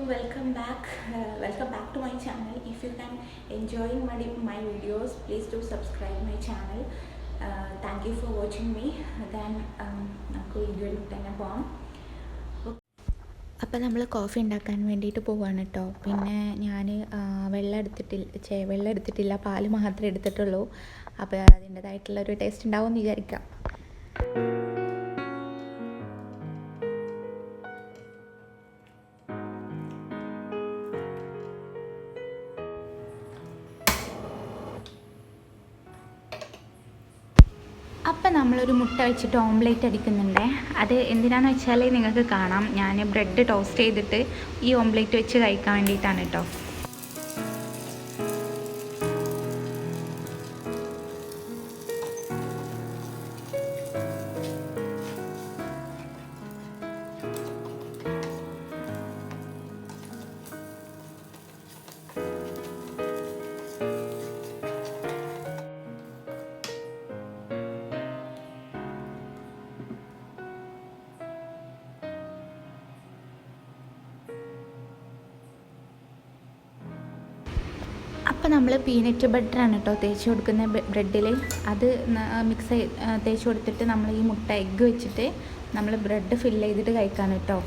Welcome back to my channel. If you can enjoying my videos, please do subscribe my channel. Thank you for watching me. Then നമുക്ക് വീഡിയോയിൽ തന്നെ പോകാം. അപ്പോൾ നമ്മൾ coffee ഉണ്ടാക്കാൻ വേണ്ടിയിട്ട് പോവാണ് കേട്ടോ. പിന്നെ ഞാൻ വെള്ളം എടുത്തിട്ടില്ല, പാൽ മാത്രമേ എടുത്തിട്ടുള്ളൂ. അപ്പോൾ അതിൻ്റേതായിട്ടുള്ളൊരു ടേസ്റ്റ് ഉണ്ടാവുമെന്ന് വിചാരിക്കാം. അപ്പം നമ്മളൊരു മുട്ട വെച്ചിട്ട് ഓംലേറ്റ് അടിക്കുന്നുണ്ട്. അത് എന്തിനാണെന്ന് വെച്ചാൽ നിങ്ങൾക്ക് കാണാം, ഞാൻ ബ്രെഡ് ടോസ്റ്റ് ചെയ്തിട്ട് ഈ ഓംലേറ്റ് വെച്ച് കഴിക്കാൻ വേണ്ടിയിട്ടാണ് കേട്ടോ. അപ്പോൾ നമ്മൾ പീനട്ട് ബട്ടറാണ് കേട്ടോ തേച്ച് കൊടുക്കുന്ന ബ്രെഡിൽ. അത് മിക്സ് തേച്ച് കൊടുത്തിട്ട് നമ്മൾ ഈ മുട്ട എഗ്ഗ് വെച്ചിട്ട് നമ്മൾ ബ്രെഡ് ഫില്ല് ചെയ്തിട്ട് കഴിക്കാൻ കേട്ടോ.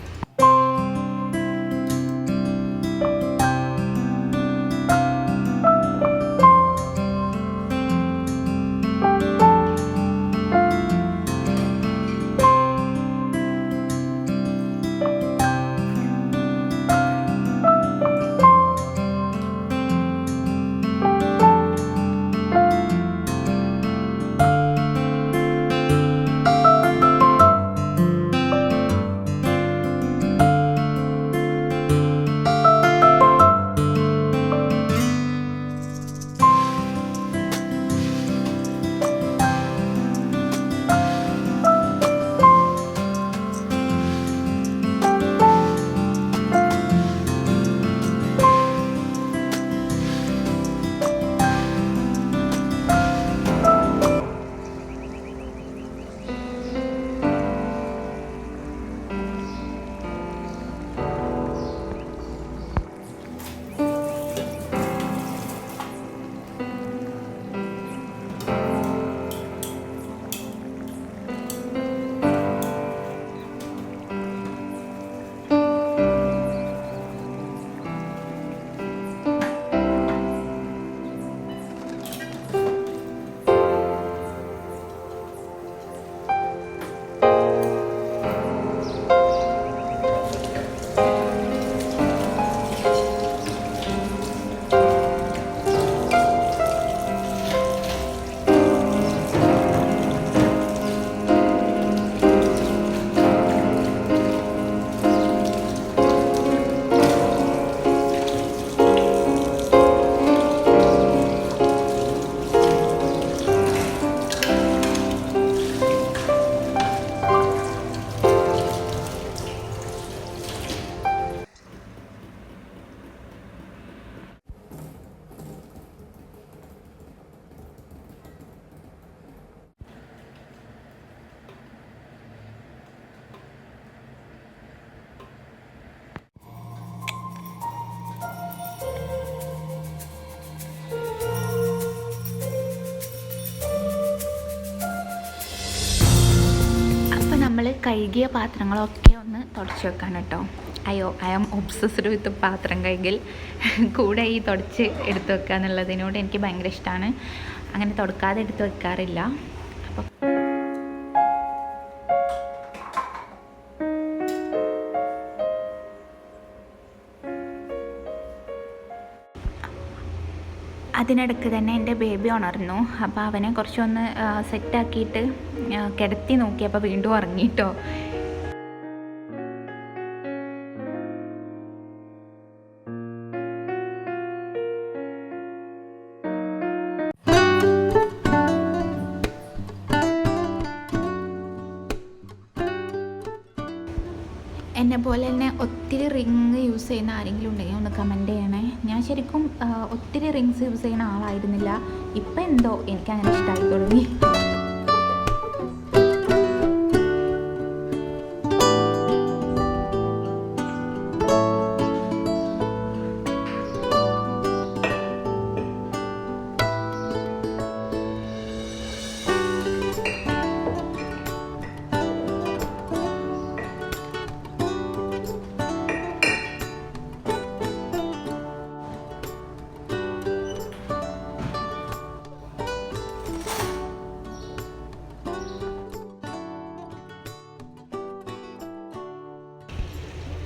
നമ്മൾ കഴുകിയ പാത്രങ്ങളൊക്കെ ഒന്ന് തുടച്ച് വെക്കാൻ കേട്ടോ. ഐ ആം ഒബ്സസ്ഡ് വിത്ത് പാത്രം കഴുകൽ. കൂടെ ഈ തുടച്ച് എടുത്ത് വെക്കുക എന്നുള്ളതിനോട് എനിക്ക് ഭയങ്കര ഇഷ്ടമാണ്. അങ്ങനെ തുടക്കാതെ എടുത്ത് വെക്കാറില്ല. അപ്പോൾ അതിനിടയ്ക്ക് തന്നെ എൻ്റെ ബേബി ഉണർന്നു. അപ്പോൾ അവനെ കുറച്ചൊന്ന് സെറ്റാക്കിയിട്ട് കിടത്തി നോക്കിയപ്പോൾ വീണ്ടും ഉറങ്ങിയിട്ടോ. എന്നെ പോലെ തന്നെ ഒത്തിരി റിങ് യൂസ് ചെയ്യുന്ന ആരെങ്കിലും ഉണ്ടെങ്കിൽ ഒന്ന് കമൻറ്റ് ചെയ്യണേ. ഞാൻ ശരിക്കും ഒത്തിരി റിങ്സ് യൂസ് ചെയ്യുന്ന ആളായിരുന്നില്ല. ഇപ്പം എന്തോ എനിക്കങ്ങനെ ഇഷ്ടമായി തുടങ്ങി.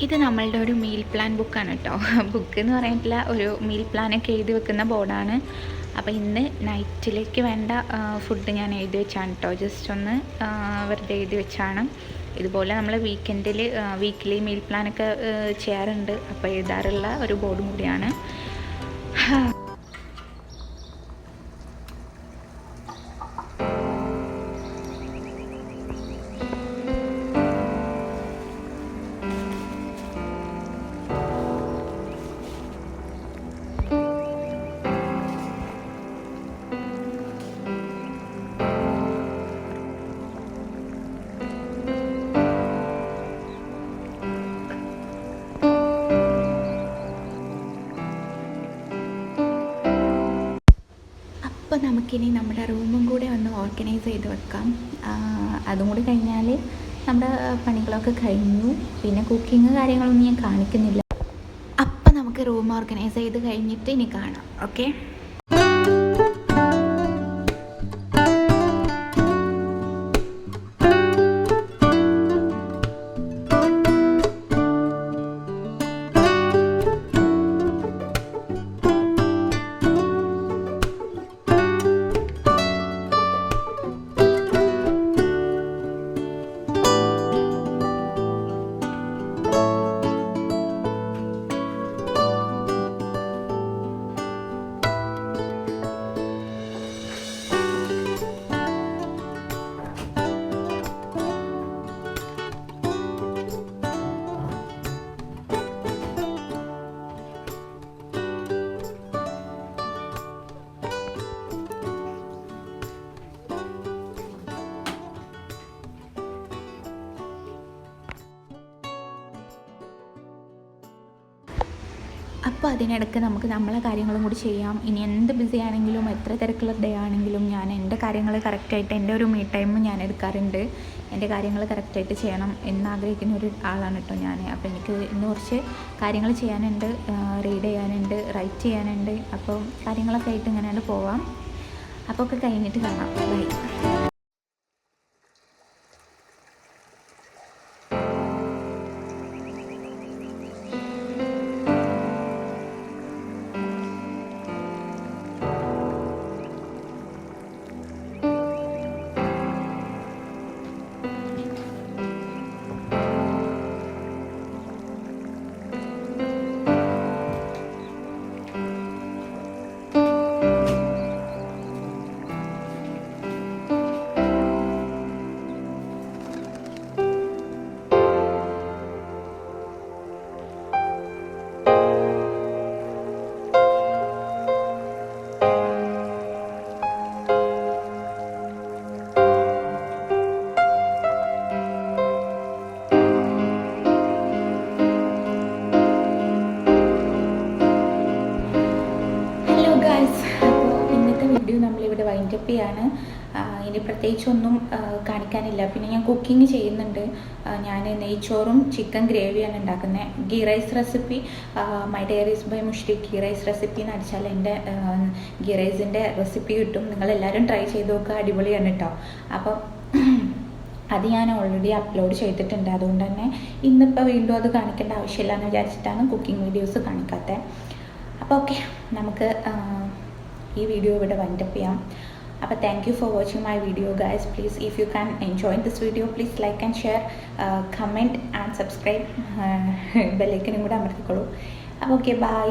ഇത് നമ്മളുടെ ഒരു മീൽ പ്ലാൻ ബുക്കാണ് കേട്ടോ. ബുക്ക് എന്ന് പറഞ്ഞിട്ടില്ല, ഒരു മീൽ പ്ലാനൊക്കെ എഴുതി വെക്കുന്ന ബോർഡാണ്. അപ്പോൾ ഇന്ന് നൈറ്റിലേക്ക് വേണ്ട ഫുഡ് ഞാൻ എഴുതി വെച്ചാണ് കേട്ടോ. ജസ്റ്റ് ഒന്ന് വെറുതെ എഴുതി വെച്ചാണ്. ഇതുപോലെ നമ്മൾ വീക്കിലി മീൽ പ്ലാനൊക്കെ ചെയ്യാറുണ്ട്. അപ്പോൾ എഴുതാറുള്ള ഒരു ബോർഡും കൂടിയാണ്. അപ്പോൾ നമുക്കിനി നമ്മുടെ റൂമും കൂടെ ഒന്ന് ഓർഗനൈസ് ചെയ്ത് വെക്കാം. അതും കൂടി കഴിഞ്ഞാൽ നമ്മുടെ പണികളൊക്കെ കഴിഞ്ഞു. പിന്നെ കുക്കിങ് കാര്യങ്ങളൊന്നും ഞാൻ കാണിക്കുന്നില്ല. അപ്പോൾ നമുക്ക് റൂം ഓർഗനൈസ് ചെയ്ത് കഴിഞ്ഞിട്ട് ഇനി കാണാം. ഓക്കെ. അപ്പോൾ അതിനിടയ്ക്ക് നമുക്ക് നമ്മളെ കാര്യങ്ങളും കൂടി ചെയ്യാം. ഇനി എന്ത് ബിസി ആണെങ്കിലും എത്ര തിരക്കുള്ള ഡേ ആണെങ്കിലും ഞാൻ എൻ്റെ കാര്യങ്ങൾ കറക്റ്റായിട്ട് എൻ്റെ ഒരു മീ ടൈം ഞാൻ എടുക്കാറുണ്ട്. എൻ്റെ കാര്യങ്ങൾ കറക്റ്റായിട്ട് ചെയ്യണം എന്നാഗ്രഹിക്കുന്ന ഒരു ആളാണ് കേട്ടോ ഞാൻ. അപ്പോൾ എനിക്ക് ഇന്ന് കുറച്ച് കാര്യങ്ങൾ ചെയ്യാനുണ്ട്, റീഡ് ചെയ്യാനുണ്ട്, റൈറ്റ് ചെയ്യാനുണ്ട്. അപ്പോൾ കാര്യങ്ങളൊക്കെ ആയിട്ട് ഇങ്ങനെ പോവാം. അപ്പോൾ ഒക്കെ കഴിഞ്ഞിട്ട് കാണാം. ബൈ. നമ്മളിവിടെ വൈൻഡപ്പ് ചെയ്യാണ്. ഇനി പ്രത്യേകിച്ചൊന്നും കാണിക്കാനില്ല. പിന്നെ ഞാൻ കുക്കിംഗ് ചെയ്യുന്നുണ്ട്. ഞാൻ നെയ്ച്ചോറും ചിക്കൻ ഗ്രേവിയാണ് ഉണ്ടാക്കുന്നത്. Ghee rice recipe, my diaries by Mushriq ghee rice recipe എന്ന് അടിച്ചാൽ എൻ്റെ ഗീ റൈസിൻ്റെ റെസിപ്പി കിട്ടും. നിങ്ങളെല്ലാവരും ട്രൈ ചെയ്ത് നോക്കുക, അടിപൊളിയാണ് കേട്ടോ. അപ്പം അത് ഞാൻ ഓൾറെഡി അപ്ലോഡ് ചെയ്തിട്ടുണ്ട്. അതുകൊണ്ട് തന്നെ ഇന്നിപ്പോൾ വീണ്ടും അത് കാണിക്കേണ്ട ആവശ്യമില്ല എന്ന് വിചാരിച്ചിട്ടാണ് കുക്കിംഗ് വീഡിയോസ് കാണിക്കാത്തത്. അപ്പോൾ ഓക്കെ, നമുക്ക് ഈ വീഡിയോ ഇവിടെ വൈൻഡപ്പ് ചെയ്യാം. അപ്പോൾ thank you for watching my video guys. Please if you can enjoy this video please like and share, comment and subscribe. ബെല്ലൈക്കനും കൂടെ അമർത്തിക്കോളൂ. അപ്പോൾ ഓക്കെ, ബൈ.